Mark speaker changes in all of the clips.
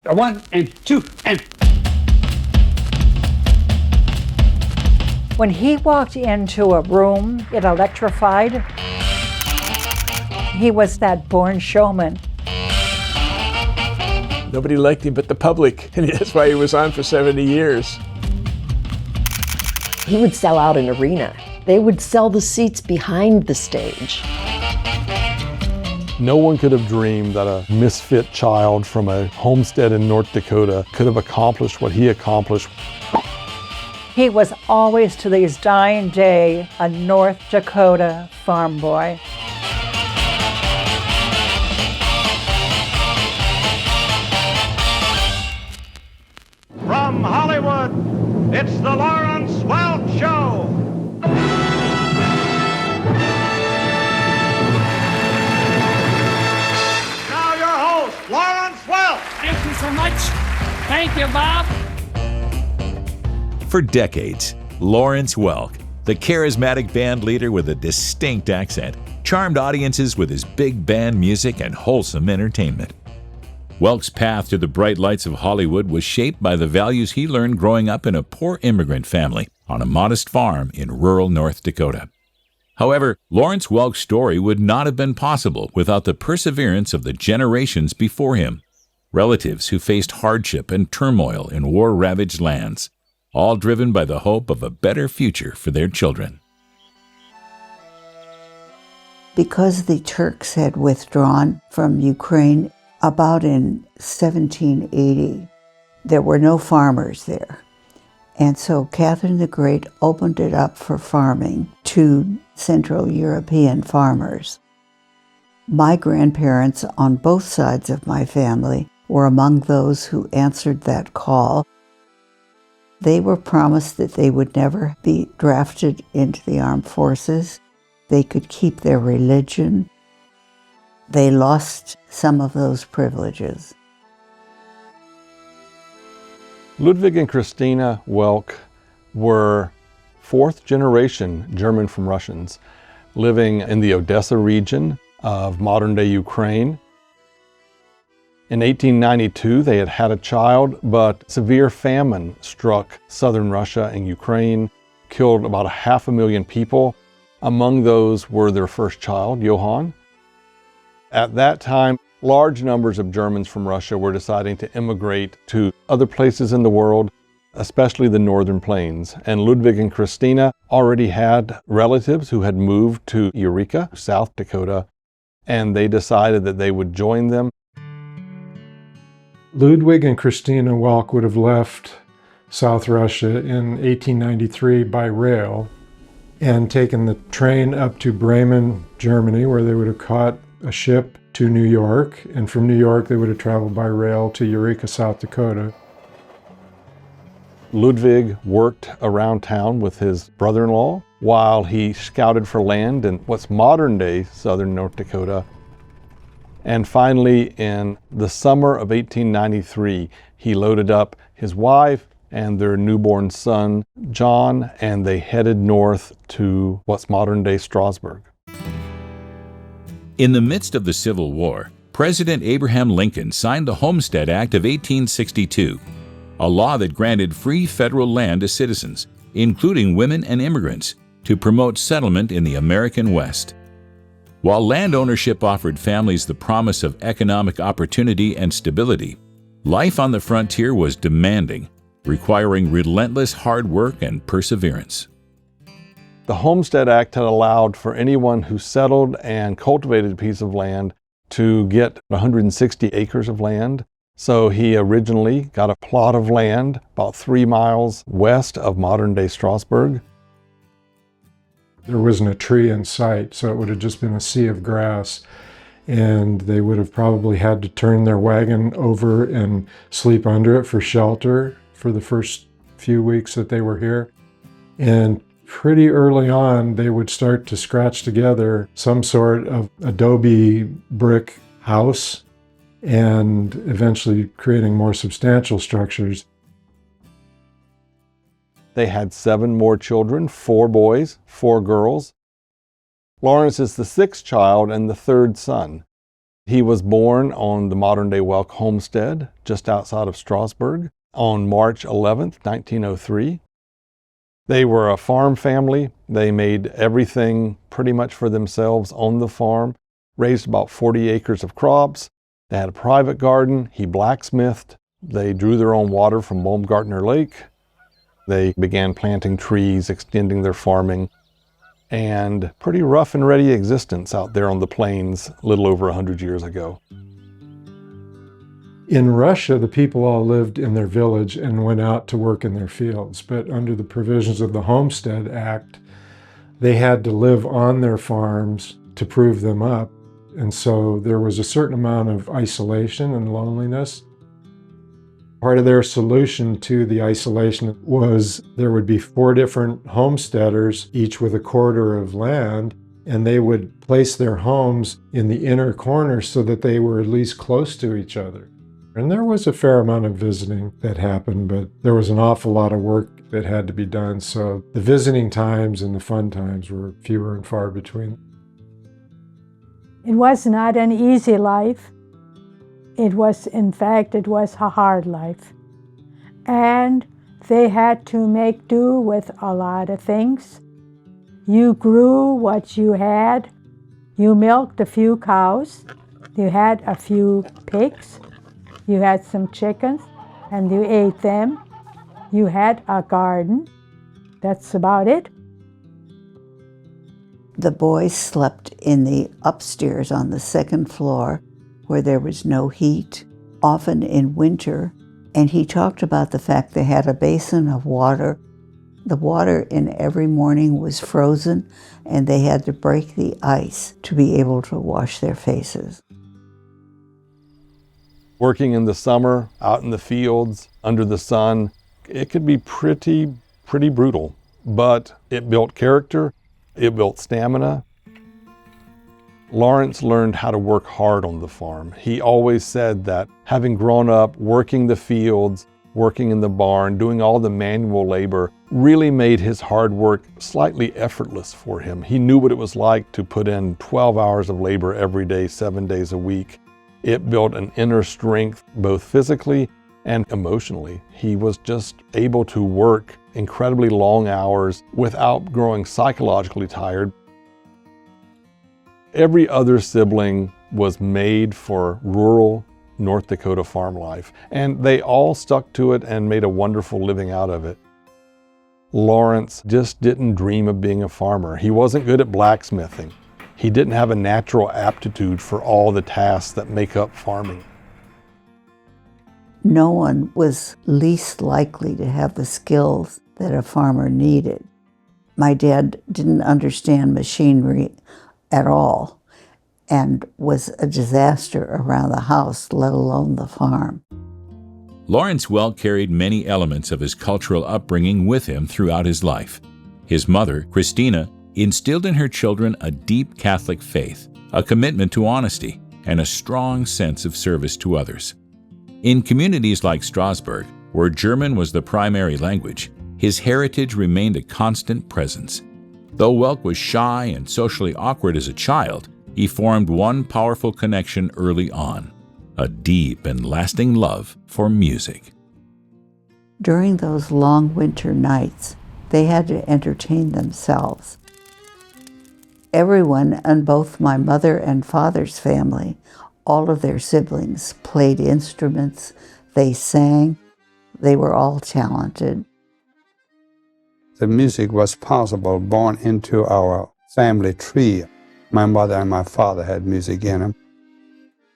Speaker 1: A 1 and 2 and...
Speaker 2: When he walked into a room, it electrified. He was that born showman.
Speaker 3: Nobody liked him but the public, and that's why he was on for 70 years.
Speaker 4: He would sell out an arena. They would sell the seats behind the stage.
Speaker 5: No one could have dreamed that a misfit child from a homestead in North Dakota could have accomplished what he accomplished.
Speaker 2: He was always, to his dying day, a North Dakota farm boy.
Speaker 6: From Hollywood, it's the Lawrence Welk Show. Now your host, Lawrence Welk.
Speaker 7: Thank you so much. Thank you, Bob.
Speaker 8: For decades, Lawrence Welk, the charismatic band leader with a distinct accent, charmed audiences with his big band music and wholesome entertainment. Welk's path to the bright lights of Hollywood was shaped by the values he learned growing up in a poor immigrant family on a modest farm in rural North Dakota. However, Lawrence Welk's story would not have been possible without the perseverance of the generations before him, relatives who faced hardship and turmoil in war-ravaged lands, all driven by the hope of a better future for their children.
Speaker 9: Because the Turks had withdrawn from Ukraine about in 1780, there were no farmers there. And so Catherine the Great opened it up for farming to Central European farmers. My grandparents on both sides of my family were among those who answered that call. They were promised that they would never be drafted into the armed forces. They could keep their religion. They lost some of those privileges.
Speaker 5: Ludwig and Christina Welk were fourth generation German from Russians living in the Odessa region of modern-day Ukraine. In 1892, they had had a child, but severe famine struck southern Russia and Ukraine, killed about 500,000 people. Among those were their first child, Johann. At that time, large numbers of Germans from Russia were deciding to immigrate to other places in the world, especially the northern plains. And Ludwig and Christina already had relatives who had moved to Eureka, South Dakota, and they decided that they would join them.
Speaker 10: Ludwig and Christina Welk would have left South Russia in 1893 by rail and taken the train up to Bremen, Germany, where they would have caught a ship to New York, and from New York they would have traveled by rail to Eureka, South Dakota.
Speaker 5: Ludwig worked around town with his brother-in-law while he scouted for land in what's modern-day southern North Dakota. And finally, in the summer of 1893, he loaded up his wife and their newborn son, John, and they headed north to what's modern-day Strasburg.
Speaker 8: In the midst of the Civil War, President Abraham Lincoln signed the Homestead Act of 1862, a law that granted free federal land to citizens, including women and immigrants, to promote settlement in the American West. While land ownership offered families the promise of economic opportunity and stability, life on the frontier was demanding, requiring relentless hard work and perseverance.
Speaker 5: The Homestead Act had allowed for anyone who settled and cultivated a piece of land to get 160 acres of land. So he originally got a plot of land about 3 miles west of modern-day Strasburg.
Speaker 10: There wasn't a tree in sight, so it would have just been a sea of grass. And they would have probably had to turn their wagon over and sleep under it for shelter for the first few weeks that they were here. And pretty early on, they would start to scratch together some sort of adobe brick house and eventually creating more substantial structures.
Speaker 5: They had 7 more children, 4 boys, 4 girls. Lawrence is the 6th child and the 3rd son. He was born on the modern-day Welk homestead just outside of Strasburg on March 11th, 1903. They were a farm family. They made everything pretty much for themselves on the farm, raised about 40 acres of crops. They had a private garden. He blacksmithed. They drew their own water from Baumgartner Lake. They began planting trees, extending their farming, and pretty rough and ready existence out there on the plains a little over 100 years ago.
Speaker 10: In Russia, the people all lived in their village and went out to work in their fields, but under the provisions of the Homestead Act, they had to live on their farms to prove them up. And so there was a certain amount of isolation and loneliness. Part of their solution to the isolation was there would be 4 different homesteaders, each with a quarter of land, and they would place their homes in the inner corner so that they were at least close to each other. And there was a fair amount of visiting that happened, but there was an awful lot of work that had to be done, so the visiting times and the fun times were fewer and far between.
Speaker 1: It was not an easy life. It was a hard life. And they had to make do with a lot of things. You grew what you had. You milked a few cows. You had a few pigs. You had some chickens, and you ate them. You had a garden. That's about it.
Speaker 9: The boys slept in the upstairs on the 2nd floor where there was no heat, often in winter, and he talked about the fact they had a basin of water. The water in every morning was frozen, and they had to break the ice to be able to wash their faces.
Speaker 5: Working in the summer, out in the fields, under the sun, it could be pretty brutal, but it built character, it built stamina. Lawrence learned how to work hard on the farm. He always said that having grown up working the fields, working in the barn, doing all the manual labor, really made his hard work slightly effortless for him. He knew what it was like to put in 12 hours of labor every day, 7 days a week. It built an inner strength, both physically and emotionally. He was just able to work incredibly long hours without growing psychologically tired. Every other sibling was made for rural North Dakota farm life, and they all stuck to it and made a wonderful living out of it. Lawrence just didn't dream of being a farmer. He wasn't good at blacksmithing. He didn't have a natural aptitude for all the tasks that make up farming.
Speaker 9: No one was least likely to have the skills that a farmer needed. My dad didn't understand machinery at all and was a disaster around the house, let alone the farm.
Speaker 8: Lawrence Welk carried many elements of his cultural upbringing with him throughout his life. His mother, Christina, instilled in her children a deep Catholic faith, a commitment to honesty, and a strong sense of service to others. In communities like Strasburg, where German was the primary language, his heritage remained a constant presence. Though Welk was shy and socially awkward as a child, he formed one powerful connection early on, a deep and lasting love for music.
Speaker 9: During those long winter nights, they had to entertain themselves. Everyone on both my mother and father's family, all of their siblings, played instruments, they sang, they were all talented.
Speaker 11: The music was possible, born into our family tree. My mother and my father had music in them.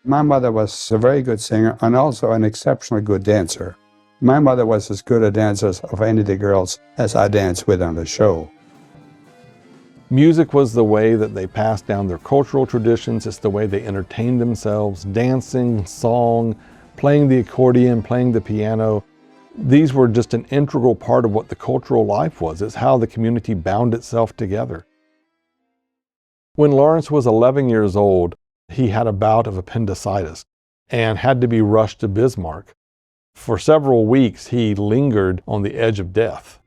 Speaker 11: My mother was a very good singer and also an exceptionally good dancer. My mother was as good a dancer of any of the girls as I danced with on the show.
Speaker 5: Music was the way that they passed down their cultural traditions. It's the way they entertained themselves, dancing, song, playing the accordion, playing the piano. These were just an integral part of what the cultural life was. It's how the community bound itself together. When Lawrence was 11 years old, he had a bout of appendicitis and had to be rushed to Bismarck. For several weeks, he lingered on the edge of death.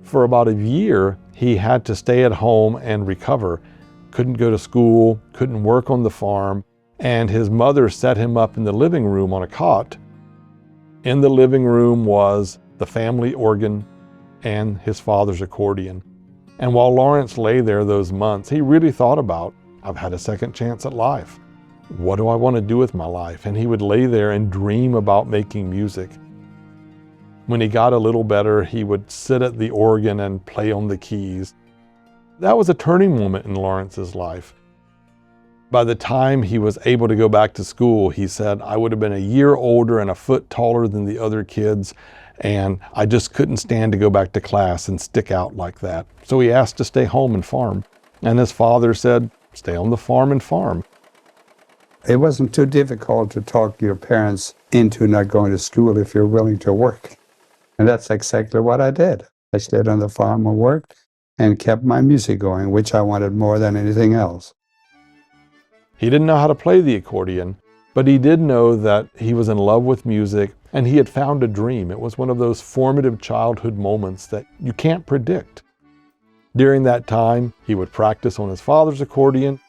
Speaker 5: For about a year, he had to stay at home and recover. Couldn't go to school, couldn't work on the farm, and his mother set him up in the living room on a cot. In the living room was the family organ and his father's accordion. And while Lawrence lay there those months, he really thought about, I've had a second chance at life. What do I want to do with my life? And he would lay there and dream about making music. When he got a little better, he would sit at the organ and play on the keys. That was a turning moment in Lawrence's life. By the time he was able to go back to school, he said, I would have been a year older and a foot taller than the other kids, and I just couldn't stand to go back to class and stick out like that. So he asked to stay home and farm. And his father said, stay on the farm and farm.
Speaker 11: It wasn't too difficult to talk your parents into not going to school if you're willing to work. And that's exactly what I did. I stayed on the farm and worked and kept my music going, which I wanted more than anything else.
Speaker 5: He didn't know how to play the accordion, but he did know that he was in love with music and he had found a dream. It was one of those formative childhood moments that you can't predict. During that time, he would practice on his father's accordion,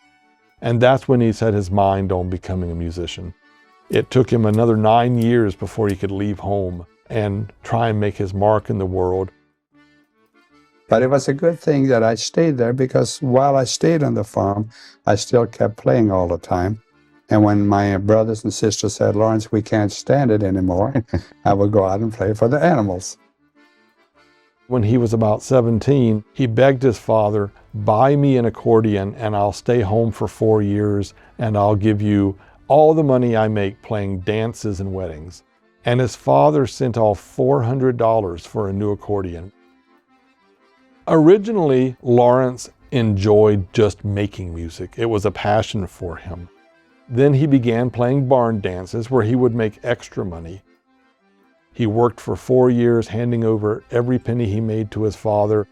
Speaker 5: and that's when he set his mind on becoming a musician. It took him another 9 years before he could leave home and try and make his mark in the world.
Speaker 11: But it was a good thing that I stayed there, because while I stayed on the farm, I still kept playing all the time. And when my brothers and sisters said, Lawrence, we can't stand it anymore, I would go out and play for the animals.
Speaker 5: When he was about 17, he begged his father, buy me an accordion and I'll stay home for 4 years and I'll give you all the money I make playing dances and weddings. And his father sent off $400 for a new accordion. Originally, Lawrence enjoyed just making music. It was a passion for him. Then he began playing barn dances where he would make extra money. He worked for 4 years, handing over every penny he made to his father,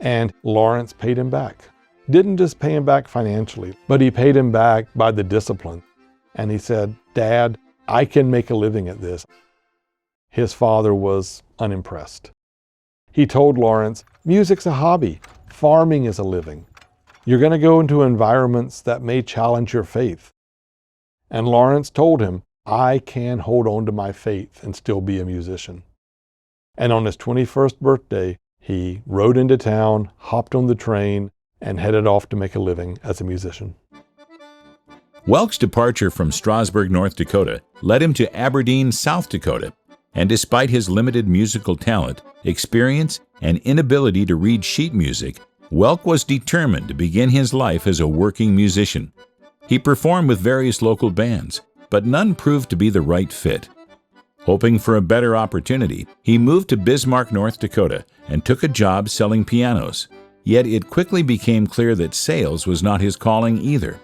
Speaker 5: and Lawrence paid him back. Didn't just pay him back financially, but he paid him back by the discipline. And he said, Dad, I can make a living at this. His father was unimpressed. He told Lawrence, music's a hobby, farming is a living. You're going to go into environments that may challenge your faith. And Lawrence told him, I can hold on to my faith and still be a musician. And on his 21st birthday, he rode into town, hopped on the train, and headed off to make a living as a musician.
Speaker 8: Welk's departure from Strasburg, North Dakota, led him to Aberdeen, South Dakota. And despite his limited musical talent, experience, and inability to read sheet music, Welk was determined to begin his life as a working musician. He performed with various local bands, but none proved to be the right fit. Hoping for a better opportunity, he moved to Bismarck, North Dakota, and took a job selling pianos. Yet it quickly became clear that sales was not his calling either.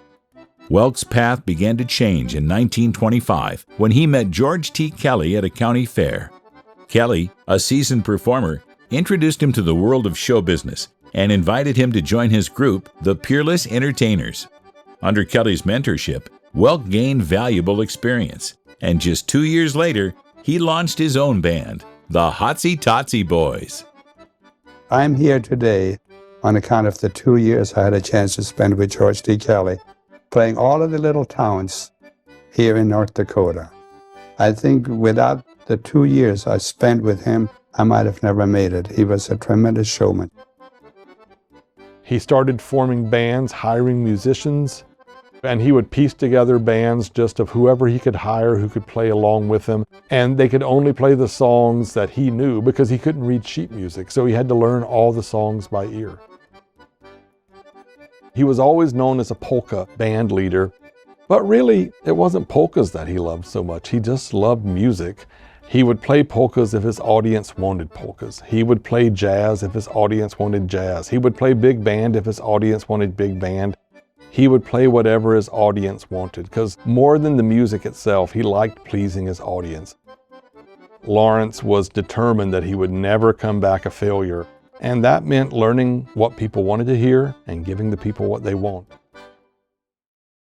Speaker 8: Welk's path began to change in 1925 when he met George T. Kelly at a county fair. Kelly, a seasoned performer, introduced him to the world of show business and invited him to join his group, the Peerless Entertainers. Under Kelly's mentorship, Welk gained valuable experience, and just 2 years later, he launched his own band, the Hotsy Totsy Boys.
Speaker 11: I'm here today on account of the 2 years I had a chance to spend with George T. Kelly, playing all of the little towns here in North Dakota. I think without the 2 years I spent with him, I might have never made it. He was a tremendous showman.
Speaker 5: He started forming bands, hiring musicians, and he would piece together bands just of whoever he could hire who could play along with him. And they could only play the songs that he knew because he couldn't read sheet music, so he had to learn all the songs by ear. He was always known as a polka band leader, but really it wasn't polkas that he loved so much. He just loved music. He would play polkas if his audience wanted polkas. He would play jazz if his audience wanted jazz. He would play big band if his audience wanted big band. He would play whatever his audience wanted, because more than the music itself, he liked pleasing his audience. Lawrence was determined that he would never come back a failure, and that meant learning what people wanted to hear and giving the people what they want.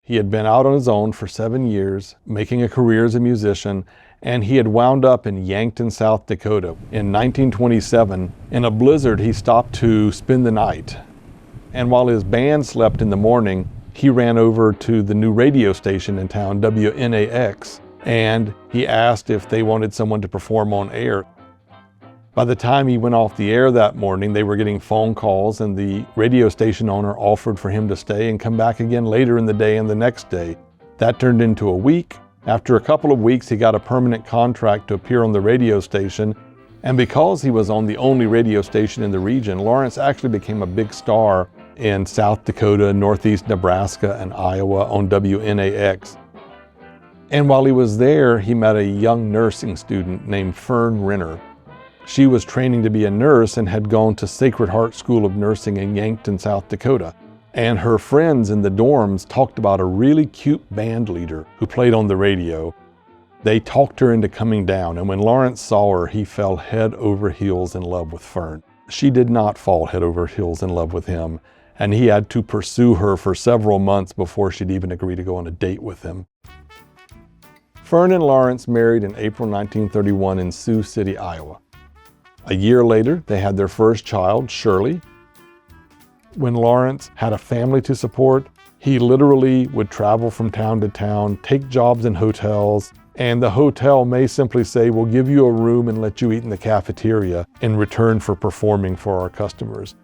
Speaker 5: He had been out on his own for 7 years, making a career as a musician, and he had wound up in Yankton, South Dakota. In 1927, in a blizzard, he stopped to spend the night. And while his band slept in the morning, he ran over to the new radio station in town, WNAX, and he asked if they wanted someone to perform on air. By the time he went off the air that morning, they were getting phone calls, and the radio station owner offered for him to stay and come back again later in the day and the next day. That turned into a week. After a couple of weeks, he got a permanent contract to appear on the radio station. And because he was on the only radio station in the region, Lawrence actually became a big star in South Dakota, Northeast Nebraska, and Iowa on WNAX. And while he was there, he met a young nursing student named Fern Renner. She was training to be a nurse and had gone to Sacred Heart School of Nursing in Yankton, South Dakota. And her friends in the dorms talked about a really cute band leader who played on the radio. They talked her into coming down, and when Lawrence saw her, he fell head over heels in love with Fern. She did not fall head over heels in love with him, and he had to pursue her for several months before she'd even agree to go on a date with him. Fern and Lawrence married in April 1931 in Sioux City, Iowa. A year later, they had their first child, Shirley. When Lawrence had a family to support, he literally would travel from town to town, take jobs in hotels, and the hotel may simply say, we'll give you a room and let you eat in the cafeteria in return for performing for our customers.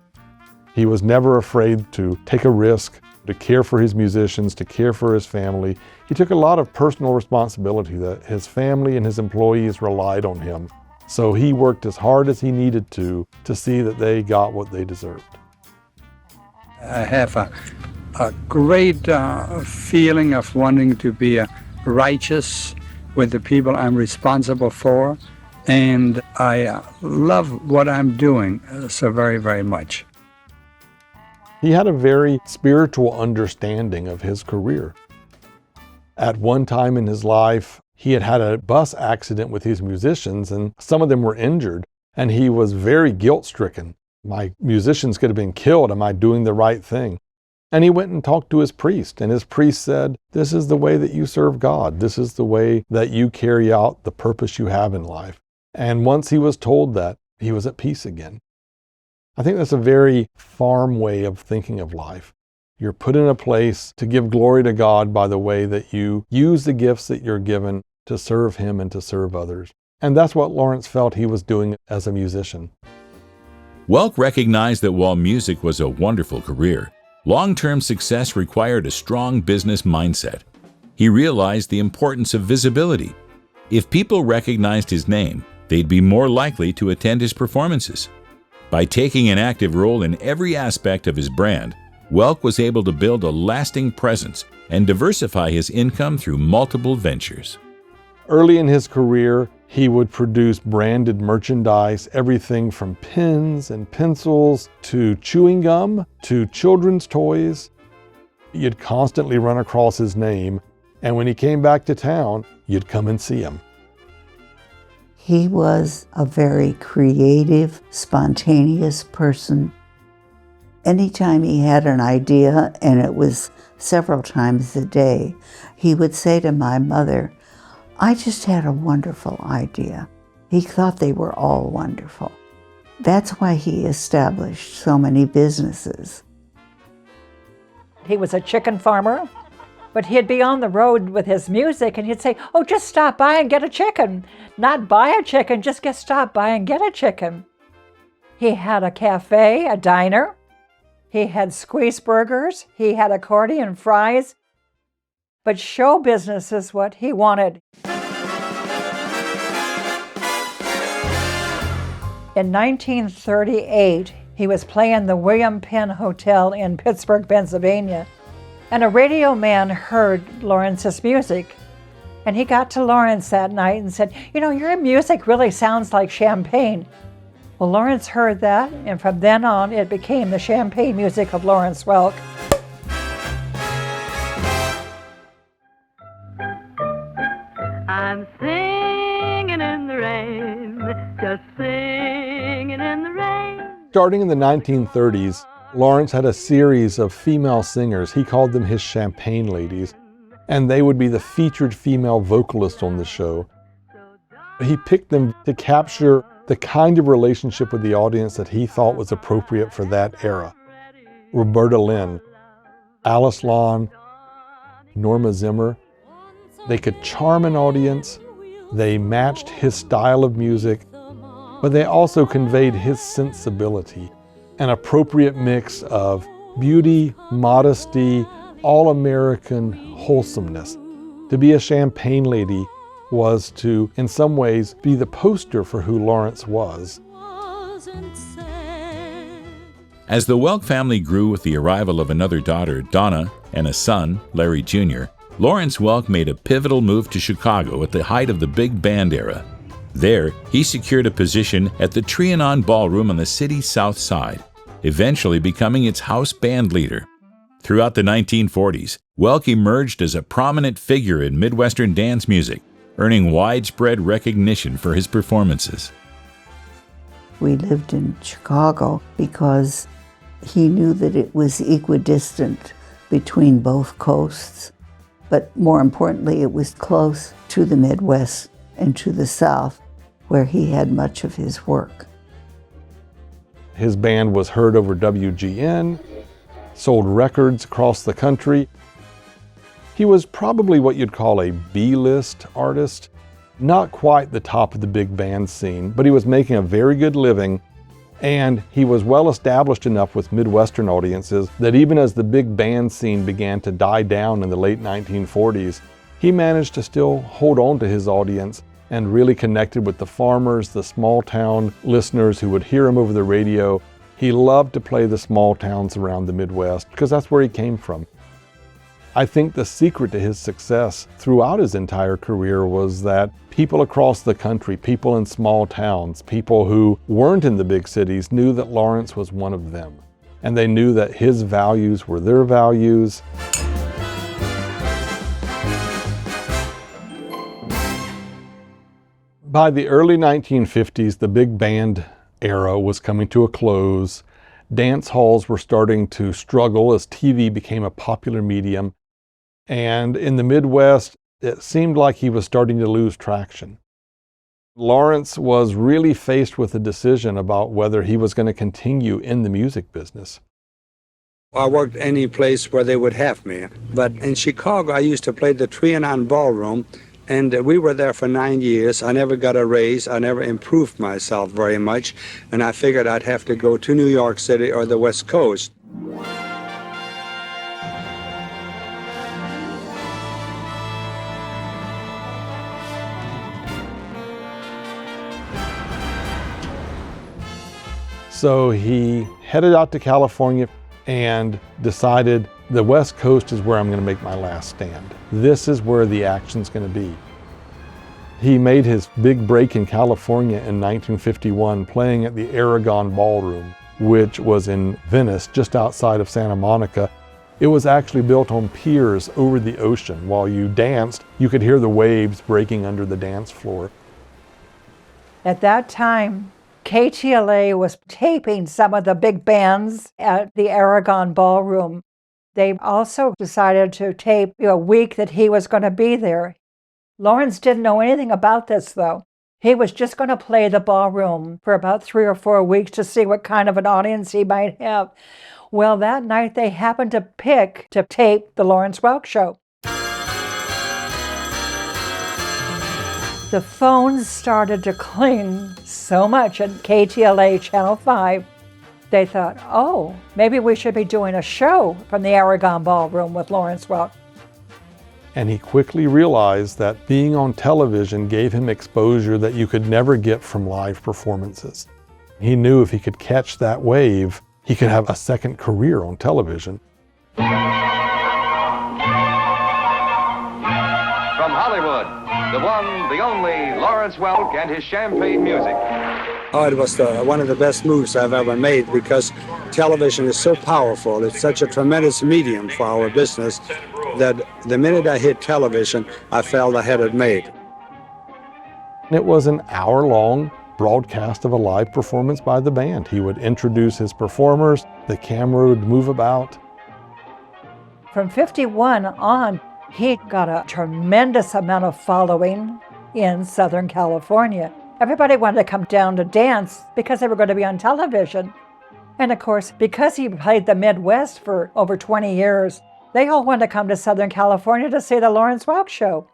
Speaker 5: He was never afraid to take a risk, to care for his musicians, to care for his family. He took a lot of personal responsibility that his family and his employees relied on him. So he worked as hard as he needed to see that they got what they deserved.
Speaker 12: I have a great feeling of wanting to be righteous with the people I'm responsible for, and I love what I'm doing so very, very much.
Speaker 5: He had a very spiritual understanding of his career. At one time in his life, he had had a bus accident with his musicians, and some of them were injured, and he was very guilt-stricken. My musicians could have been killed. Am I doing the right thing? And he went and talked to his priest, and his priest said, this is the way that you serve God. This is the way that you carry out the purpose you have in life. And once he was told that, he was at peace again. I think that's a very farm way of thinking of life. You're put in a place to give glory to God by the way that you use the gifts that you're given to serve Him and to serve others. And that's what Lawrence felt he was doing as a musician.
Speaker 8: Welk recognized that while music was a wonderful career, long-term success required a strong business mindset. He realized the importance of visibility. If people recognized his name, they'd be more likely to attend his performances. By taking an active role in every aspect of his brand, Welk was able to build a lasting presence and diversify his income through multiple ventures.
Speaker 5: Early in his career, he would produce branded merchandise, everything from pens and pencils to chewing gum to children's toys. You'd constantly run across his name, and when he came back to town, you'd come and see him.
Speaker 9: He was a very creative, spontaneous person. Anytime he had an idea, and it was several times a day, he would say to my mother, I just had a wonderful idea. He thought they were all wonderful. That's why he established so many businesses.
Speaker 2: He was a chicken farmer, but he'd be on the road with his music and he'd say, oh, just stop by and get a chicken. Not buy a chicken, just stop by and get a chicken. He had a cafe, a diner. He had squeeze burgers. He had accordion fries. But show business is what he wanted. In 1938, he was playing the William Penn Hotel in Pittsburgh, Pennsylvania, and a radio man heard Lawrence's music. And he got to Lawrence that night and said, you know, your music really sounds like champagne. Well, Lawrence heard that, and from then on, it became the champagne music of Lawrence Welk.
Speaker 13: I'm singing in the rain, just singing in the rain.
Speaker 5: Starting in the 1930s, Lawrence had a series of female singers. He called them his champagne ladies, and they would be the featured female vocalist on the show. He picked them to capture the kind of relationship with the audience that he thought was appropriate for that era. Roberta Lynn, Alice Lawn, Norma Zimmer. They could charm an audience. They matched his style of music, but they also conveyed his sensibility, an appropriate mix of beauty, modesty, all-American wholesomeness. To be a Champagne lady was to, in some ways, be the poster for who Lawrence was.
Speaker 8: As the Welk family grew with the arrival of another daughter, Donna, and a son, Larry Jr., Lawrence Welk made a pivotal move to Chicago at the height of the big band era. There, he secured a position at the Trianon Ballroom on the city's south side, eventually becoming its house band leader. Throughout the 1940s, Welk emerged as a prominent figure in Midwestern dance music, earning widespread recognition for his performances.
Speaker 9: We lived in Chicago because he knew that it was equidistant between both coasts. But more importantly, it was close to the Midwest and to the South, where he had much of his work.
Speaker 5: His band was heard over WGN, sold records across the country. He was probably what you'd call a B-list artist, not quite the top of the big band scene, but he was making a very good living, and he was well established enough with Midwestern audiences that even as the big band scene began to die down in the late 1940s, he managed to still hold on to his audience and really connected with the farmers, the small town listeners who would hear him over the radio. He loved to play the small towns around the Midwest because that's where he came from. I think the secret to his success throughout his entire career was that people across the country, people in small towns, people who weren't in the big cities knew that Lawrence was one of them. And they knew that his values were their values. By the early 1950s, the big band era was coming to a close. Dance halls were starting to struggle as TV became a popular medium. And in the Midwest, it seemed like he was starting to lose traction. Lawrence was really faced with a decision about whether he was going to continue in the music business.
Speaker 12: I worked any place where they would have me. But in Chicago, I used to play the Trianon Ballroom, and we were there for 9 years. I never got a raise. I never improved myself very much, and I figured I'd have to go to New York City or the West Coast.
Speaker 5: So he headed out to California and decided the West Coast is where I'm going to make my last stand. This is where the action's going to be. He made his big break in California in 1951 playing at the Aragon Ballroom, which was in Venice, just outside of Santa Monica. It was actually built on piers over the ocean. While you danced, you could hear the waves breaking under the dance floor.
Speaker 2: At that time, KTLA was taping some of the big bands at the Aragon Ballroom. They also decided to tape a week that he was going to be there. Lawrence didn't know anything about this, though. He was just going to play the ballroom for about 3 or 4 weeks to see what kind of an audience he might have. Well, that night they happened to pick to tape the Lawrence Welk Show. The phones started to cling so much at KTLA Channel 5, they thought, oh, maybe we should be doing a show from the Aragon Ballroom with Lawrence Welk.
Speaker 5: And he quickly realized that being on television gave him exposure that you could never get from live performances. He knew if he could catch that wave, he could have a second career on television.
Speaker 6: From Hollywood, the one, the only Lawrence Welk and his Champagne music.
Speaker 12: Oh, it was one of the best moves I've ever made because television is so powerful. It's such a tremendous medium for our business that the minute I hit television, I felt I had it made.
Speaker 5: It was an hour-long broadcast of a live performance by the band. He would introduce his performers, the camera would move about.
Speaker 2: From 51 on, he got a tremendous amount of following in Southern California. Everybody wanted to come down to dance because they were going to be on television. And of course, because he played the Midwest for over 20 years, They all wanted to come to Southern California to see the Lawrence Welk Show.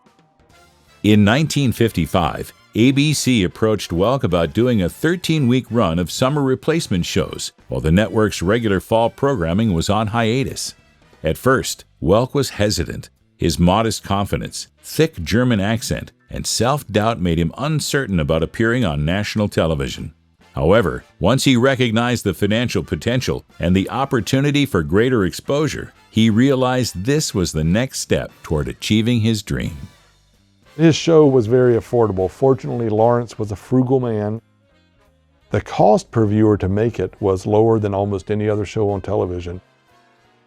Speaker 8: In 1955, ABC approached Welk about doing a 13-week run of summer replacement shows while the network's regular fall programming was on hiatus. At first, Welk was hesitant. His modest confidence, thick German accent, and self-doubt made him uncertain about appearing on national television. However, once he recognized the financial potential and the opportunity for greater exposure, he realized this was the next step toward achieving his dream.
Speaker 5: His show was very affordable. Fortunately, Lawrence was a frugal man. The cost per viewer to make it was lower than almost any other show on television.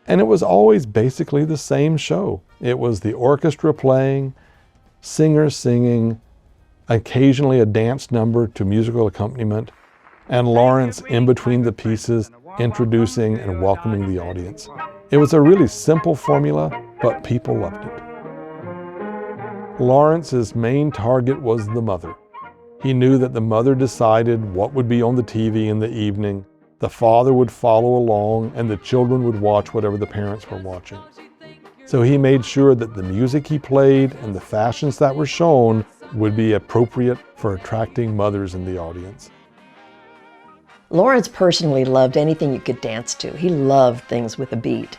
Speaker 5: And it was always basically the same show. It was the orchestra playing, singers singing, occasionally a dance number to musical accompaniment, and Lawrence in between the pieces introducing and welcoming the audience. It was a really simple formula, but people loved it. Lawrence's main target was the mother. He knew that the mother decided what would be on the TV in the evening, the father would follow along, and the children would watch whatever the parents were watching. So he made sure that the music he played and the fashions that were shown would be appropriate for attracting mothers in the audience.
Speaker 4: Lawrence personally loved anything you could dance to. He loved things with a beat.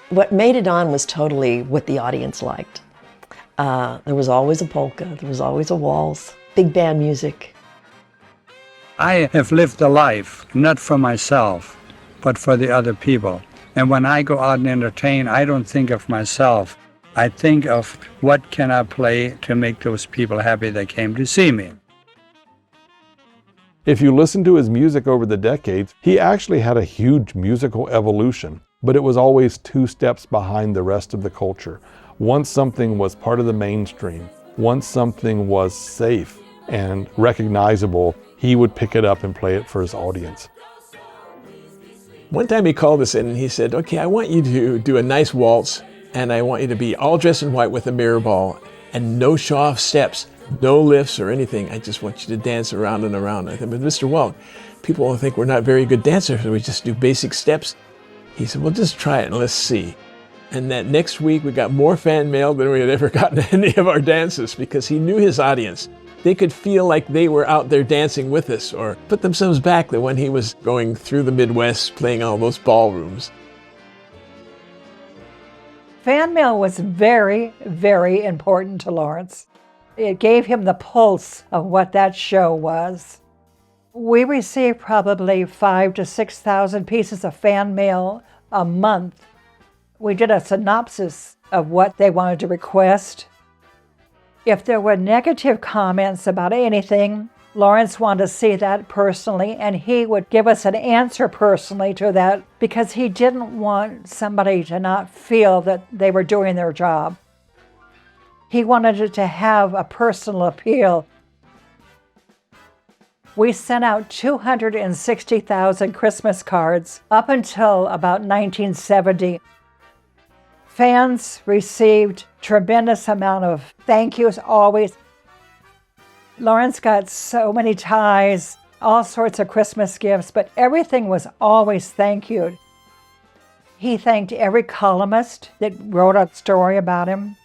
Speaker 4: What made it on was totally what the audience liked. There was always a polka, there was always a waltz, big band music.
Speaker 12: I have lived a life, not for myself, but for the other people. And when I go out and entertain, I don't think of myself. I think of what can I play to make those people happy that came to see me.
Speaker 5: If you listen to his music over the decades, he actually had a huge musical evolution, but it was always 2 steps behind the rest of the culture. Once something was part of the mainstream, once something was safe and recognizable, he would pick it up and play it for his audience.
Speaker 3: One time he called us in and he said, okay, I want you to do a nice waltz, and I want you to be all dressed in white with a mirror ball and no show-off steps, no lifts or anything. I just want you to dance around and around. I said, but Mr. Welk, people will think we're not very good dancers, so we just do basic steps. He said, well, just try it and let's see. And that next week we got more fan mail than we had ever gotten any of our dances, because he knew his audience. They could feel like they were out there dancing with us, or put themselves back when he was going through the Midwest playing all those ballrooms.
Speaker 2: Fan mail was very, very important to Lawrence. It gave him the pulse of what that show was. We received probably 5,000 to 6,000 pieces of fan mail a month. We did a synopsis of what they wanted to request. If there were negative comments about anything, Lawrence wanted to see that personally, and he would give us an answer personally to that, because he didn't want somebody to not feel that they were doing their job. He wanted it to have a personal appeal. We sent out 260,000 Christmas cards up until about 1970. Fans received tremendous amount of thank yous always. Lawrence got so many ties, all sorts of Christmas gifts, but everything was always thank you. He thanked every columnist that wrote a story about him.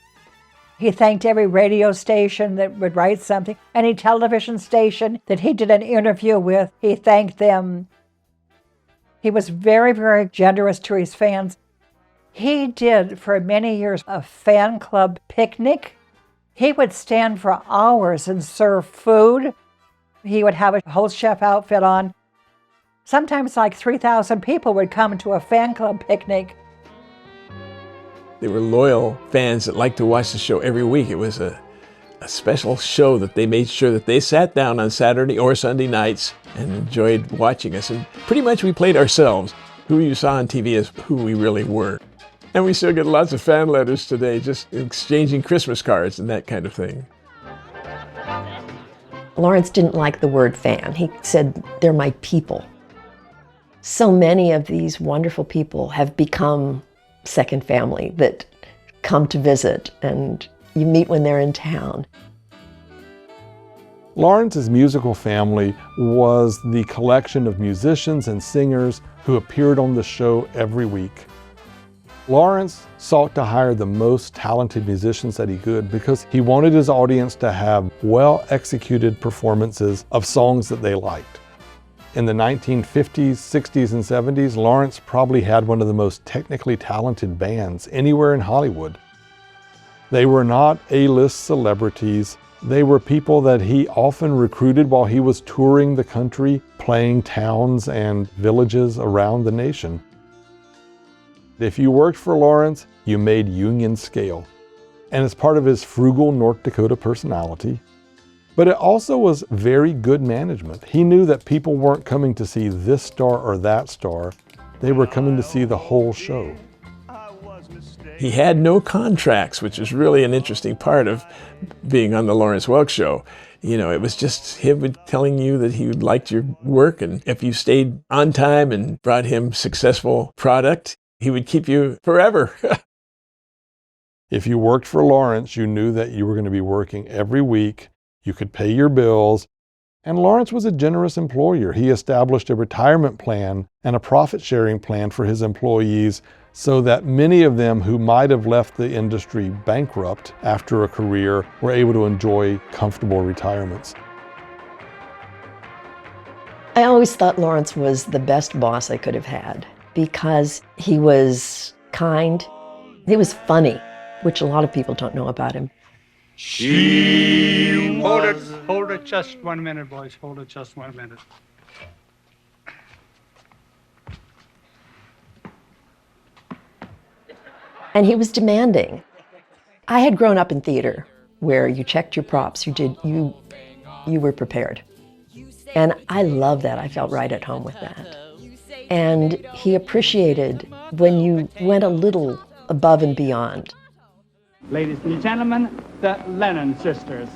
Speaker 2: He thanked every radio station that would write something, any television station that he did an interview with, he thanked them. He was very, very generous to his fans. He did, for many years, a fan club picnic. He would stand for hours and serve food. He would have a whole chef outfit on. Sometimes like 3,000 people would come to a fan club picnic.
Speaker 3: They were loyal fans that liked to watch the show every week. It was a special show that they made sure that they sat down on Saturday or Sunday nights and enjoyed watching us. And pretty much we played ourselves. Who you saw on TV is who we really were. And we still get lots of fan letters today, just exchanging Christmas cards and that kind of thing.
Speaker 4: Lawrence didn't like the word fan. He said, they're my people. So many of these wonderful people have become second family that come to visit, and you meet when they're in town.
Speaker 5: Lawrence's musical family was the collection of musicians and singers who appeared on the show every week. Lawrence sought to hire the most talented musicians that he could because he wanted his audience to have well-executed performances of songs that they liked. In the 1950s, 60s, and 70s, Lawrence probably had one of the most technically talented bands anywhere in Hollywood. They were not A-list celebrities. They were people that he often recruited while he was touring the country, playing towns and villages around the nation. If you worked for Lawrence, you made union scale. And it's part of his frugal North Dakota personality. But it also was very good management. He knew that people weren't coming to see this star or that star. They were coming to see the whole show.
Speaker 3: He had no contracts, which is really an interesting part of being on the Lawrence Welk Show. You know, it was just him telling you that he liked your work, and if you stayed on time and brought him successful product, he would keep you forever.
Speaker 5: If you worked for Lawrence, you knew that you were going to be working every week. You could pay your bills. And Lawrence was a generous employer. He established a retirement plan and a profit-sharing plan for his employees so that many of them who might have left the industry bankrupt after a career were able to enjoy comfortable retirements.
Speaker 4: I always thought Lawrence was the best boss I could have had because he was kind, he was funny, which a lot of people don't know about him.
Speaker 12: Hold it just 1 minute, boys. Hold it just 1 minute.
Speaker 4: And he was demanding. I had grown up in theater where you checked your props, you were prepared. And I love that. I felt right at home with that. And he appreciated when you went a little above and beyond.
Speaker 7: Ladies and gentlemen, the Lennon sisters.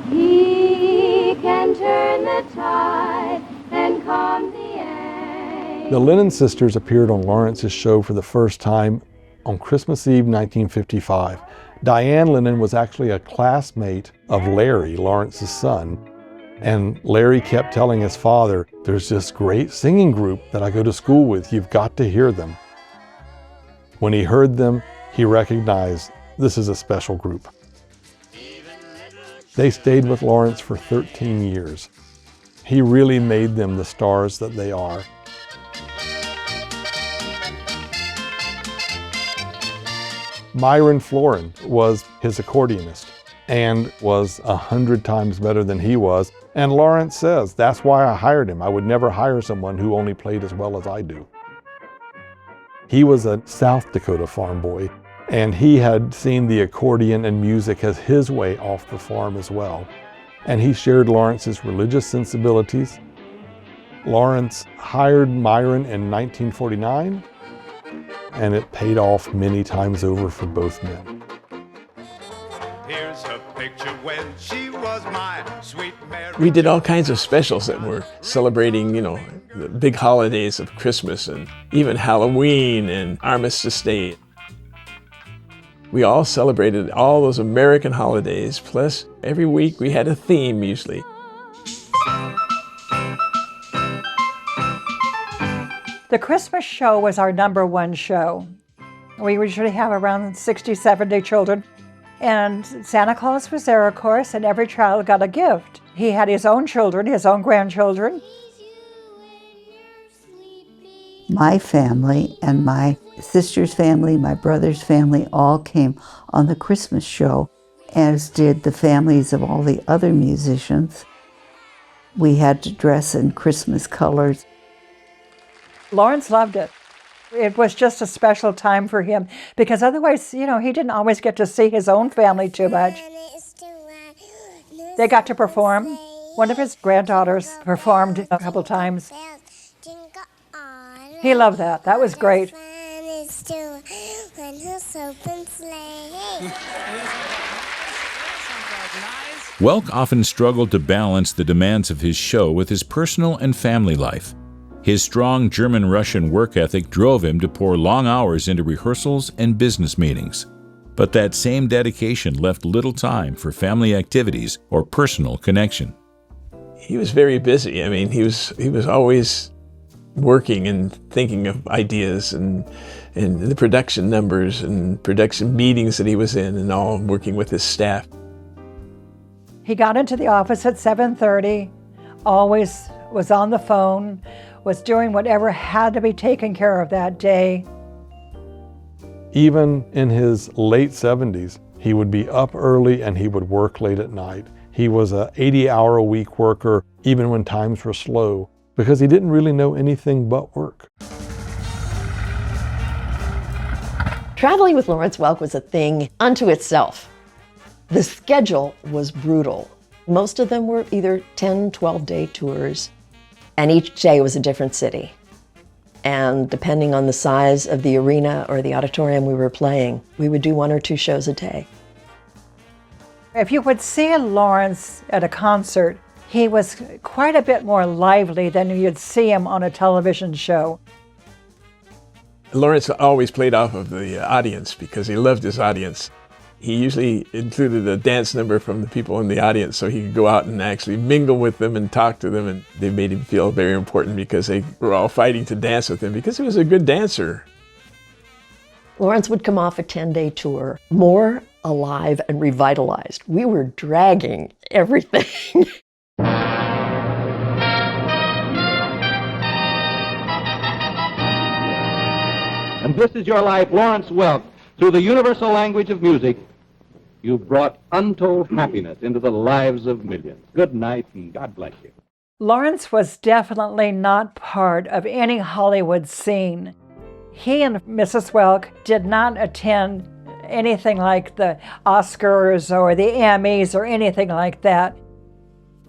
Speaker 13: He can turn the tide and calm the air.
Speaker 5: The Lennon sisters appeared on Lawrence's show for the first time on Christmas Eve 1955. Diane Lennon was actually a classmate of Larry, Lawrence's son. And Larry kept telling his father, "There's this great singing group that I go to school with. You've got to hear them." When he heard them, he recognized this is a special group. They stayed with Lawrence for 13 years. He really made them the stars that they are. Myron Florin was his accordionist and was 100 times better than he was. And Lawrence says, that's why I hired him. I would never hire someone who only played as well as I do. He was a South Dakota farm boy, and he had seen the accordion and music as his way off the farm as well. And he shared Lawrence's religious sensibilities. Lawrence hired Myron in 1949, and it paid off many times over for both men.
Speaker 14: Here's a picture when she was my sweet Mary.
Speaker 3: We did all kinds of specials that were celebrating, the big holidays of Christmas and even Halloween and Armistice Day. We all celebrated all those American holidays, plus every week we had a theme usually.
Speaker 2: The Christmas show was our #1 show. We usually have around 60, 70 children. And Santa Claus was there, of course, and every child got a gift. He had his own children, his own grandchildren.
Speaker 9: My family and my sister's family, my brother's family, all came on the Christmas show, as did the families of all the other musicians. We had to dress in Christmas colors.
Speaker 2: Lawrence loved it. It was just a special time for him because otherwise, he didn't always get to see his own family too much. They got to perform. One of his granddaughters performed a couple times. He loved that. That was great.
Speaker 8: Welk often struggled to balance the demands of his show with his personal and family life. His strong German-Russian work ethic drove him to pour long hours into rehearsals and business meetings. But that same dedication left little time for family activities or personal connection.
Speaker 3: He was very busy. I mean, he was always working and thinking of ideas and the production numbers and production meetings that he was in and all, working with his staff.
Speaker 2: He got into the office at 7:30, always was on the phone, was doing whatever had to be taken care of that day.
Speaker 5: Even in his late 70s, he would be up early and he would work late at night. He was an 80-hour-a-week worker, even when times were slow, because he didn't really know anything but work.
Speaker 4: Traveling with Lawrence Welk was a thing unto itself. The schedule was brutal. Most of them were either 10, 12-day tours, and each day was a different city. And depending on the size of the arena or the auditorium we were playing, we would do 1 or 2 shows a day.
Speaker 2: If you would see Lawrence at a concert, he was quite a bit more lively than you'd see him on a television show.
Speaker 3: Lawrence always played off of the audience because he loved his audience. He usually included a dance number from the people in the audience so he could go out and actually mingle with them and talk to them, and they made him feel very important because they were all fighting to dance with him because he was a good dancer.
Speaker 4: Lawrence would come off a 10-day tour, more alive and revitalized. We were dragging everything.
Speaker 15: And this is your life, Lawrence Welk. Through the universal language of music, you've brought untold happiness into the lives of millions. Good night, and God bless you.
Speaker 2: Lawrence was definitely not part of any Hollywood scene. He and Mrs. Welk did not attend anything like the Oscars or the Emmys or anything like that.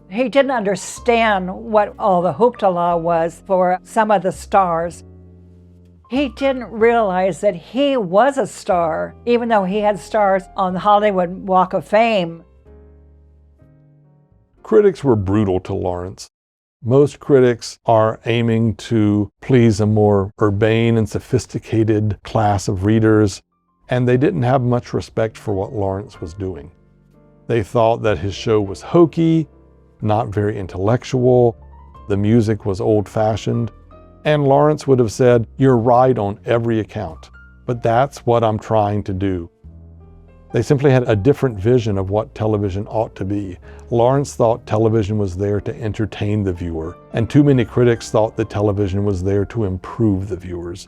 Speaker 2: He didn't understand what all the hoopla was for some of the stars. He didn't realize that he was a star, even though he had stars on the Hollywood Walk of Fame.
Speaker 5: Critics were brutal to Lawrence. Most critics are aiming to please a more urbane and sophisticated class of readers, and they didn't have much respect for what Lawrence was doing. They thought that his show was hokey, not very intellectual, the music was old-fashioned, and Lawrence would have said, "You're right on every account, but that's what I'm trying to do." They simply had a different vision of what television ought to be. Lawrence thought television was there to entertain the viewer, and too many critics thought that television was there to improve the viewers.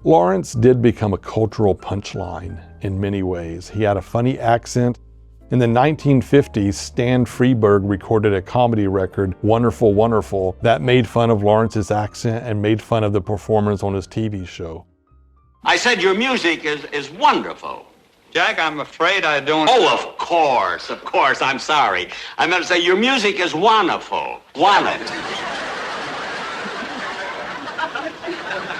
Speaker 5: Lawrence did become a cultural punchline in many ways. He had a funny accent. In the 1950s, Stan Freberg recorded a comedy record, Wonderful, Wonderful, that made fun of Lawrence's accent and made fun of the performers on his TV show.
Speaker 16: I said your music is wonderful.
Speaker 12: Jack, I'm afraid I don't...
Speaker 16: Oh, of course, I'm sorry. I meant to say your music is wonderful. Wonderful.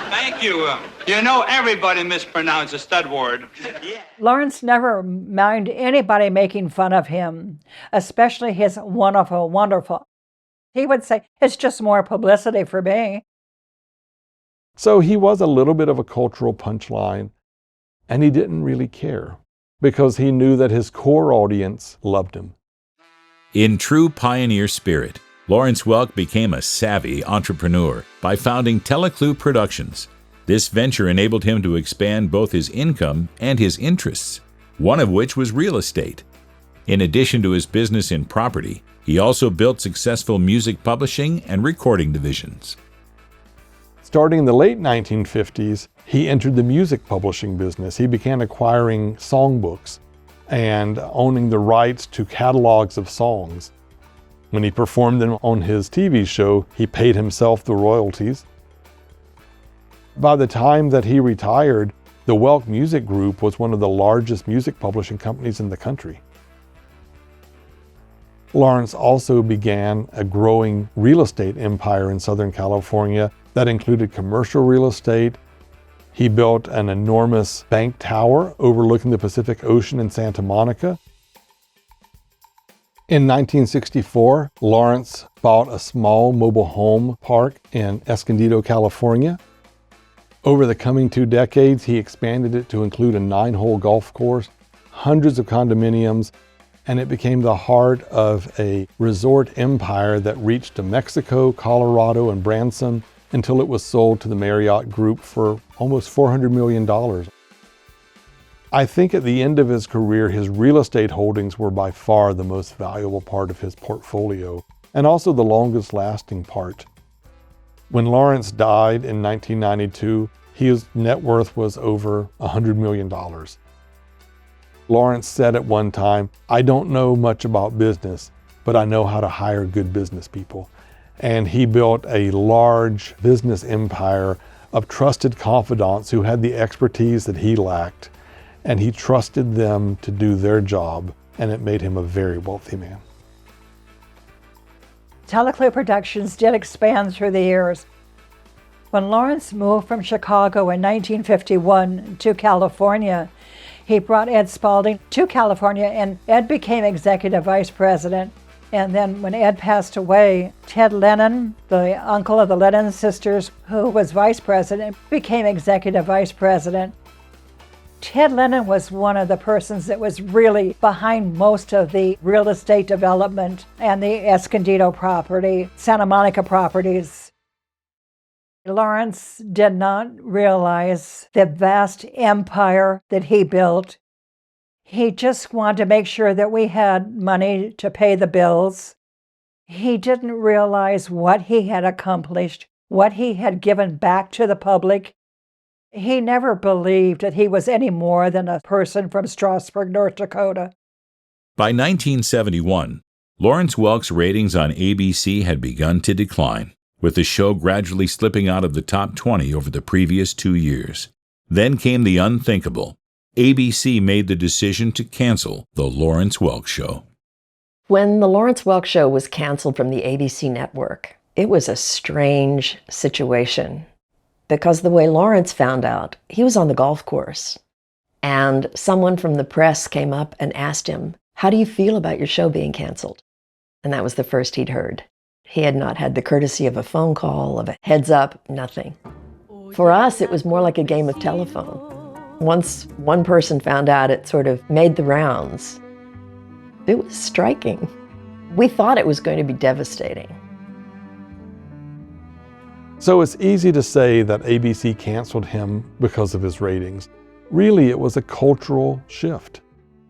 Speaker 12: Thank you. You know everybody mispronounces the stud word.
Speaker 2: Lawrence never minded anybody making fun of him, especially his wonderful, wonderful. He would say, "It's just more publicity for me."
Speaker 5: So he was a little bit of a cultural punchline, and he didn't really care because he knew that his core audience loved him.
Speaker 8: In true pioneer spirit, Lawrence Welk became a savvy entrepreneur by founding Teleclue Productions. This venture enabled him to expand both his income and his interests, one of which was real estate. In addition to his business in property, he also built successful music publishing and recording divisions.
Speaker 5: Starting in the late 1950s, he entered the music publishing business. He began acquiring songbooks and owning the rights to catalogs of songs. When he performed them on his TV show, he paid himself the royalties. By the time that he retired, the Welk Music Group was one of the largest music publishing companies in the country. Lawrence also began a growing real estate empire in Southern California that included commercial real estate. He built an enormous bank tower overlooking the Pacific Ocean in Santa Monica. In 1964, Lawrence bought a small mobile home park in Escondido, California. Over the coming 2 decades, he expanded it to include a 9-hole golf course, hundreds of condominiums, and it became the heart of a resort empire that reached to Mexico, Colorado, and Branson until it was sold to the Marriott Group for almost $400 million. I think at the end of his career, his real estate holdings were by far the most valuable part of his portfolio, and also the longest lasting part. When Lawrence died in 1992, his net worth was over $100 million. Lawrence said at one time, "I don't know much about business, but I know how to hire good business people." And he built a large business empire of trusted confidants who had the expertise that he lacked, and he trusted them to do their job, and it made him a very wealthy man.
Speaker 2: Teleclear Productions did expand through the years. When Lawrence moved from Chicago in 1951 to California, he brought Ed Spalding to California, and Ed became executive vice president. And then when Ed passed away, Ted Lennon, the uncle of the Lennon sisters, who was vice president, became executive vice president. Ted Lennon was one of the persons that was really behind most of the real estate development and the Escondido property, Santa Monica properties. Lawrence did not realize the vast empire that he built. He just wanted to make sure that we had money to pay the bills. He didn't realize what he had accomplished, what he had given back to the public. He never believed that he was any more than a person from Strasburg, North Dakota.
Speaker 8: By 1971, Lawrence Welk's ratings on ABC had begun to decline, with the show gradually slipping out of the top 20 over the previous 2 years. Then came the unthinkable. ABC made the decision to cancel The Lawrence Welk Show.
Speaker 4: When The Lawrence Welk Show was canceled from the ABC network, it was a strange situation. Because the way Lawrence found out, he was on the golf course, and someone from the press came up and asked him, "How do you feel about your show being canceled?" And that was the first he'd heard. He had not had the courtesy of a phone call, of a heads up, nothing. For us, it was more like a game of telephone. Once one person found out, it sort of made the rounds. It was striking. We thought it was going to be devastating.
Speaker 5: So it's easy to say that ABC canceled him because of his ratings. Really, it was a cultural shift.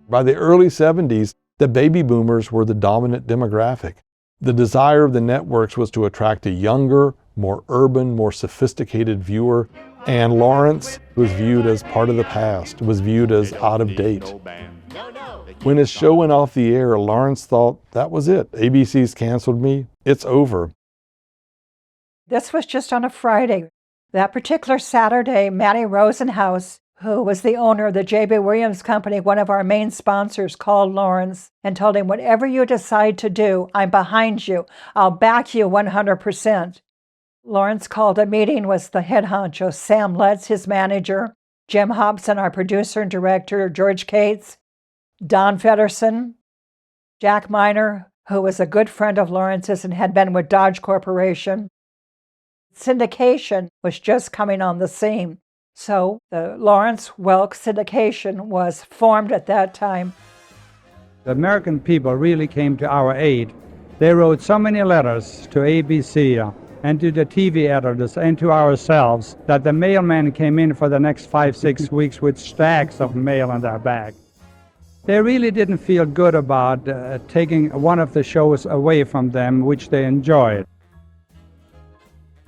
Speaker 5: By the early 70s, the baby boomers were the dominant demographic. The desire of the networks was to attract a younger, more urban, more sophisticated viewer, and Lawrence was viewed as part of the past, was viewed as out of date. When his show went off the air, Lawrence thought, that was it. ABC's canceled me. It's over.
Speaker 2: This was just on a Friday. That particular Saturday, Manny Rosenhaus, who was the owner of the J.B. Williams Company, one of our main sponsors, called Lawrence and told him, "Whatever you decide to do, I'm behind you. I'll back you 100%. Lawrence called a meeting with the head honcho, Sam Lutz, his manager, Jim Hobson, our producer and director, George Cates, Don Fedderson, Jack Miner, who was a good friend of Lawrence's and had been with Dodge Corporation. Syndication was just coming on the scene. So the Lawrence Welk syndication was formed at that time.
Speaker 12: The American people really came to our aid. They wrote so many letters to ABC and to the TV editors and to ourselves that the mailman came in for the next 5-6 weeks with stacks of mail in their bag. They really didn't feel good about taking one of the shows away from them, which they enjoyed.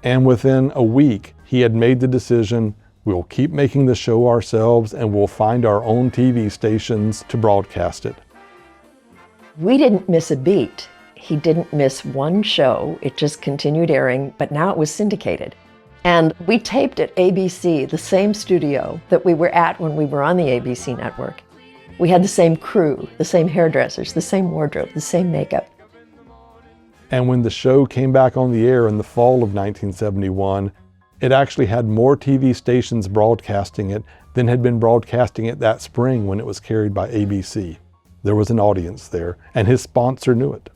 Speaker 5: And within a week, he had made the decision, we'll keep making the show ourselves and we'll find our own TV stations to broadcast it.
Speaker 4: We didn't miss a beat. He didn't miss one show. It just continued airing, but now it was syndicated. And we taped at ABC, the same studio that we were at when we were on the ABC network. We had the same crew, the same hairdressers, the same wardrobe, the same makeup.
Speaker 5: And when the show came back on the air in the fall of 1971, it actually had more TV stations broadcasting it than had been broadcasting it that spring when it was carried by ABC. There was an audience there, and his sponsor knew it.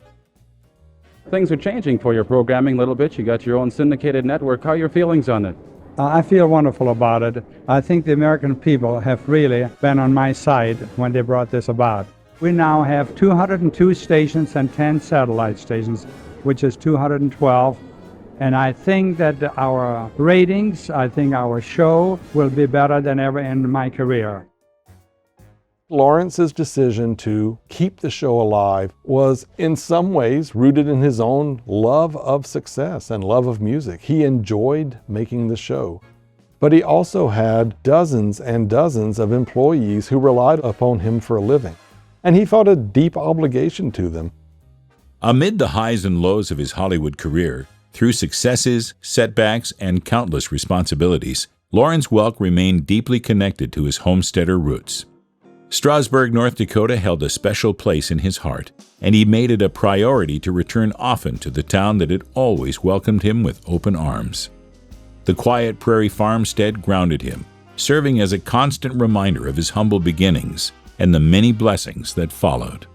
Speaker 17: Things are changing for your programming a little bit. You got your own syndicated network. How are your feelings on it?
Speaker 12: I feel wonderful about it. I think the American people have really been on my side when they brought this about. We now have 202 stations and 10 satellite stations, which is 212. And I think that our ratings, I think our show will be better than ever in my career.
Speaker 5: Lawrence's decision to keep the show alive was in some ways rooted in his own love of success and love of music. He enjoyed making the show. But he also had dozens and dozens of employees who relied upon him for a living, and he felt a deep obligation to them.
Speaker 8: Amid the highs and lows of his Hollywood career, through successes, setbacks, and countless responsibilities, Lawrence Welk remained deeply connected to his homesteader roots. Strasburg, North Dakota held a special place in his heart, and he made it a priority to return often to the town that had always welcomed him with open arms. The quiet prairie farmstead grounded him, serving as a constant reminder of his humble beginnings and the many blessings that followed.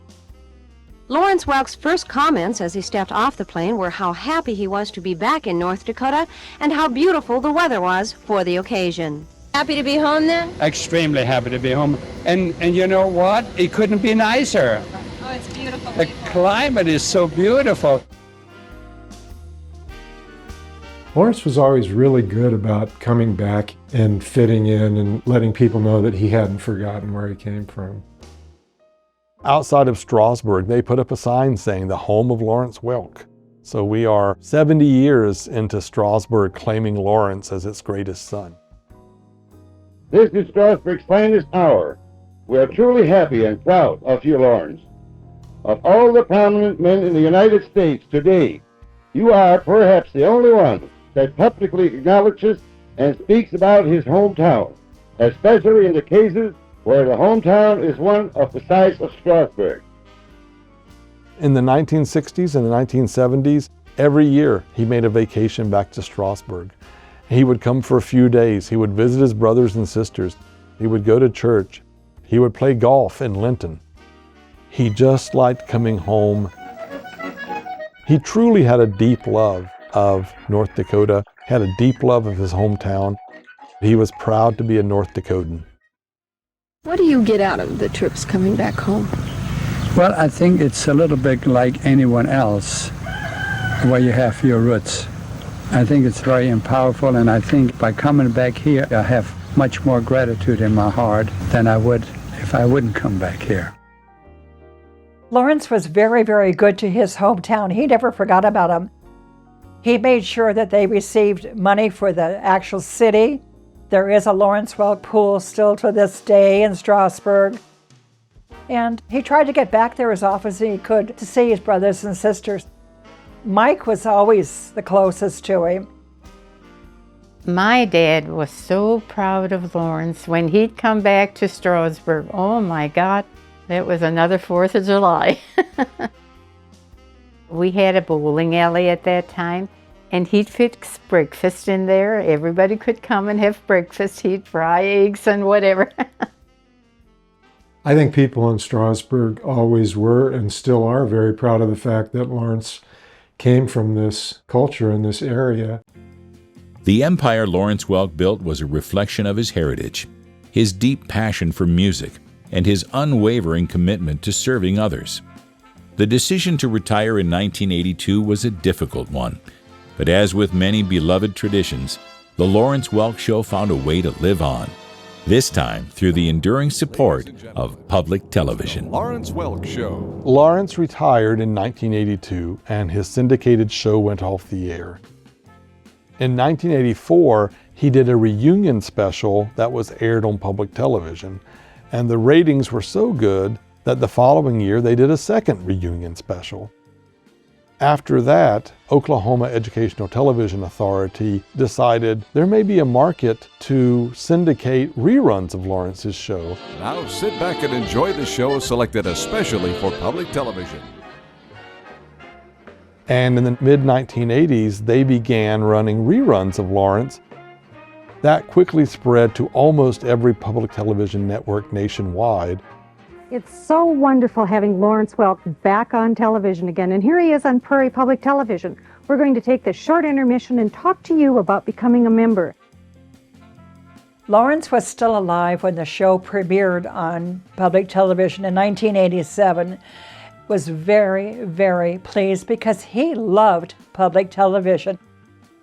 Speaker 18: Lawrence Welk's first comments as he stepped off the plane were how happy he was to be back in North Dakota and how beautiful the weather was for the occasion. Happy to be home then?
Speaker 12: Extremely happy to be home. And you know what? It couldn't be nicer.
Speaker 18: Oh, it's beautiful.
Speaker 12: The climate is so beautiful.
Speaker 10: Lawrence was always really good about coming back and fitting in and letting people know that he hadn't forgotten where he came from.
Speaker 5: Outside of Strasburg, they put up a sign saying the home of Lawrence Welk. So we are 70 years into Strasburg claiming Lawrence as its greatest son.
Speaker 19: This is Strasburg's finest hour. We are truly happy and proud of you, Lawrence. Of all the prominent men in the United States today, you are perhaps the only one that publicly acknowledges and speaks about his hometown, especially in the cases where the hometown is one of the size of Strasburg.
Speaker 5: In the 1960s and the 1970s, every year he made a vacation back to Strasburg. He would come for a few days. He would visit his brothers and sisters. He would go to church. He would play golf in Linton. He just liked coming home. He truly had a deep love of North Dakota, had a deep love of his hometown. He was proud to be a North Dakotan.
Speaker 20: What do you get out of the trips coming back home?
Speaker 12: Well, I think it's a little bit like anyone else where you have your roots. I think it's very powerful, and I think by coming back here, I have much more gratitude in my heart than I would if I wouldn't come back here.
Speaker 2: Lawrence was very, very good to his hometown. He never forgot about them. He made sure that they received money for the actual city. There is a Lawrence Welk pool still to this day in Strasburg. And he tried to get back there as often as he could to see his brothers and sisters. Mike was always the closest to him.
Speaker 21: My dad was so proud of Lawrence when he'd come back to Strasburg. Oh my God, that was another 4th of July. We had a bowling alley at that time, and he'd fix breakfast in there. Everybody could come and have breakfast. He'd fry eggs and whatever.
Speaker 10: I think people in Strasburg always were and still are very proud of the fact that Lawrence came from this culture in this area.
Speaker 8: The empire Lawrence Welk built was a reflection of his heritage, his deep passion for music, and his unwavering commitment to serving others. The decision to retire in 1982 was a difficult one, but as with many beloved traditions, the Lawrence Welk Show found a way to live on, this time through the enduring support of public television.
Speaker 5: Lawrence Welk Show. Lawrence retired in 1982, and his syndicated show went off the air. In 1984, he did a reunion special that was aired on public television, and the ratings were so good that the following year they did a second reunion special. After that, Oklahoma Educational Television Authority decided there may be a market to syndicate reruns of Lawrence's show.
Speaker 22: Now sit back and enjoy the show selected especially for public television.
Speaker 5: And in the mid-1980s, they began running reruns of Lawrence. That quickly spread to almost every public television network nationwide.
Speaker 23: It's so wonderful having Lawrence Welk back on television again, and here he is on Prairie Public Television. We're going to take this short intermission and talk to you about becoming a member.
Speaker 2: Lawrence was still alive when the show premiered on public television in 1987. Was very, very pleased because he loved public television.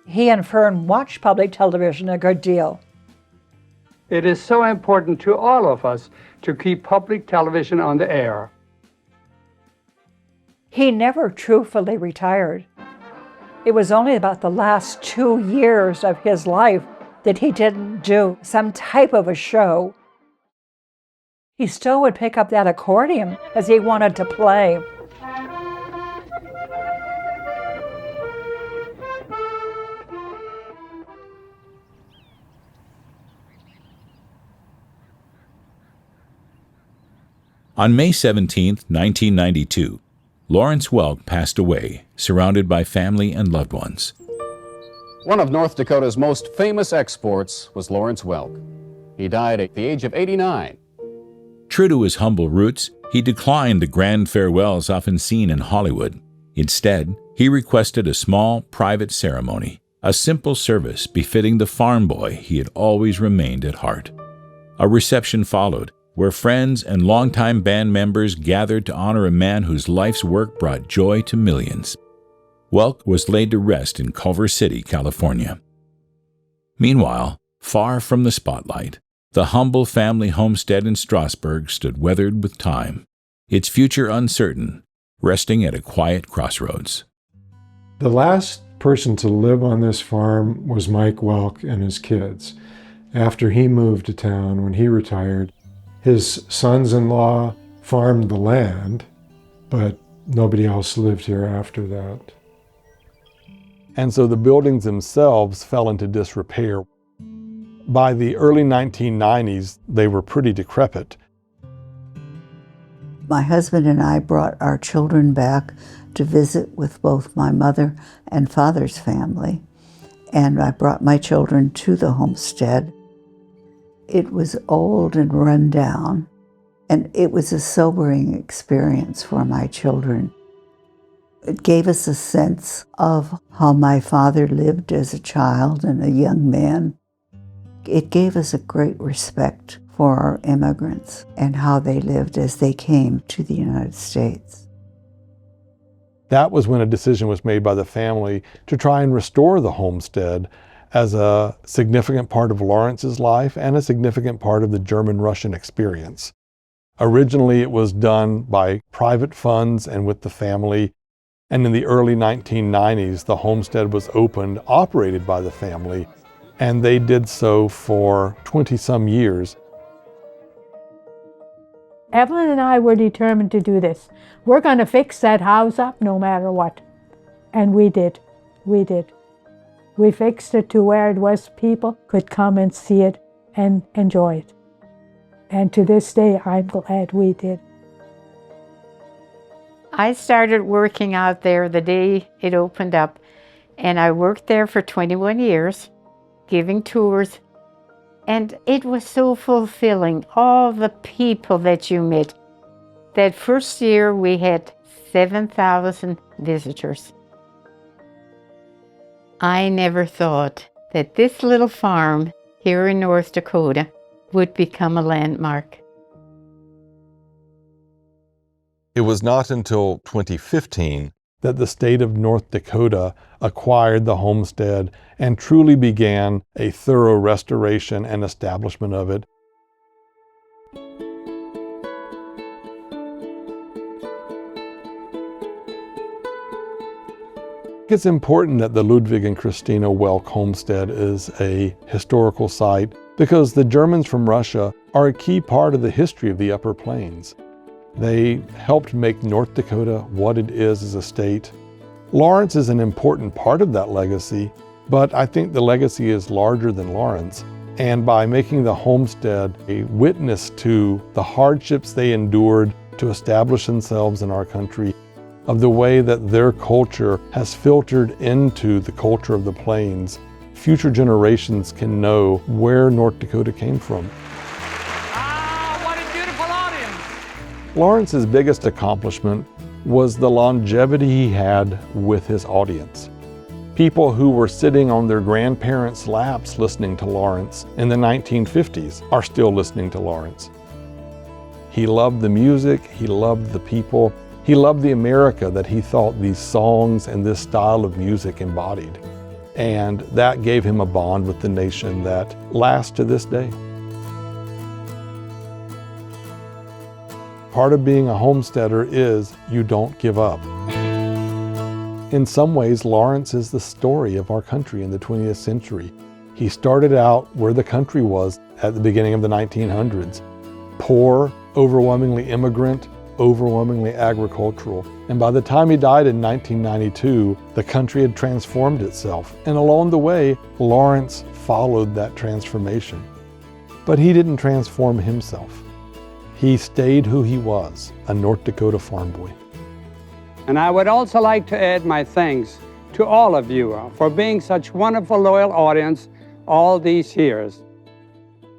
Speaker 2: He and Fern watched public television a good deal.
Speaker 7: It is so important to all of us to keep public television on the air.
Speaker 2: He never truthfully retired. It was only about the last 2 years of his life that he didn't do some type of a show. He still would pick up that accordion as he wanted to play.
Speaker 8: On May 17, 1992, Lawrence Welk passed away, surrounded by family and loved ones.
Speaker 1: One of North Dakota's most famous exports was Lawrence Welk. He died at the age of 89.
Speaker 8: True to his humble roots, he declined the grand farewells often seen in Hollywood. Instead, he requested a small, private ceremony, a simple service befitting the farm boy he had always remained at heart. A reception followed, where friends and longtime band members gathered to honor a man whose life's work brought joy to millions. Welk was laid to rest in Culver City, California. Meanwhile, far from the spotlight, the humble family homestead in Strasburg stood weathered with time, its future uncertain, resting at a quiet crossroads.
Speaker 10: The last person to live on this farm was Mike Welk and his kids. After he moved to town, when he retired, his sons-in-law farmed the land, but nobody else lived here after that.
Speaker 5: And so the buildings themselves fell into disrepair. By the early 1990s, they were pretty decrepit.
Speaker 9: My husband and I brought our children back to visit with both my mother and father's family, and I brought my children to the homestead. It was old and run down, and it was a sobering experience for my children. It gave us a sense of how my father lived as a child and a young man. It gave us a great respect for our immigrants and how they lived as they came to the United States.
Speaker 5: That was when a decision was made by the family to try and restore the homestead as a significant part of Lawrence's life and a significant part of the German-Russian experience. Originally, it was done by private funds and with the family, and in the early 1990s, the homestead was opened, operated by the family, and they did so for 20-some years.
Speaker 6: Evelyn and I were determined to do this. We're going to fix that house up no matter what. And we did. We did. We fixed it to where it was people could come and see it and enjoy it. And to this day, I'm glad we did.
Speaker 21: I started working out there the day it opened up, and I worked there for 21 years, giving tours. And it was so fulfilling, all the people that you met. That first year we had 7,000 visitors. I never thought that this little farm here in North Dakota would become a landmark.
Speaker 5: It was not until 2015 that the state of North Dakota acquired the homestead and truly began a thorough restoration and establishment of it. It's important that the Ludwig and Christina Welk homestead is a historical site because the Germans from Russia are a key part of the history of the Upper Plains. They helped make North Dakota what it is as a state. Lawrence is an important part of that legacy, but I think the legacy is larger than Lawrence. And by making the homestead a witness to the hardships they endured to establish themselves in our country, of the way that their culture has filtered into the culture of the plains, future generations can know where North Dakota came from.
Speaker 7: What a beautiful audience!
Speaker 5: Lawrence's biggest accomplishment was the longevity he had with his audience. People who were sitting on their grandparents' laps listening to Lawrence in the 1950s are still listening to Lawrence. He loved the music, he loved the people, he loved the America that he thought these songs and this style of music embodied. And that gave him a bond with the nation that lasts to this day. Part of being a homesteader is you don't give up. In some ways, Lawrence is the story of our country in the 20th century. He started out where the country was at the beginning of the 1900s. Poor, overwhelmingly immigrant, overwhelmingly agricultural. And by the time he died in 1992, the country had transformed itself. And along the way, Lawrence followed that transformation. But he didn't transform himself. He stayed who he was, a North Dakota farm boy.
Speaker 7: And I would also like to add my thanks to all of you for being such wonderful, loyal audience all these years.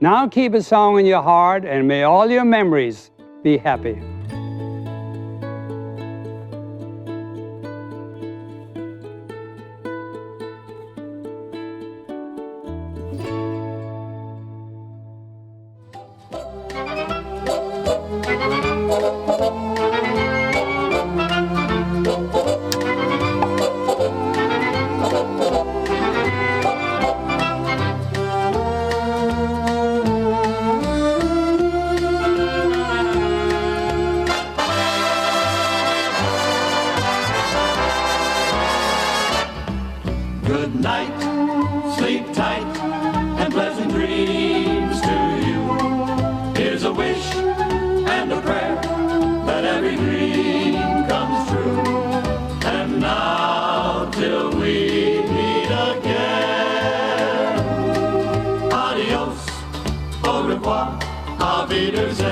Speaker 7: Now keep a song in your heart, and may all your memories be happy.
Speaker 11: Good night, sleep tight, and pleasant dreams to you. Here's a wish and a prayer that every dream comes true. And now till we meet again, adios, au revoir, auf Wiedersehen.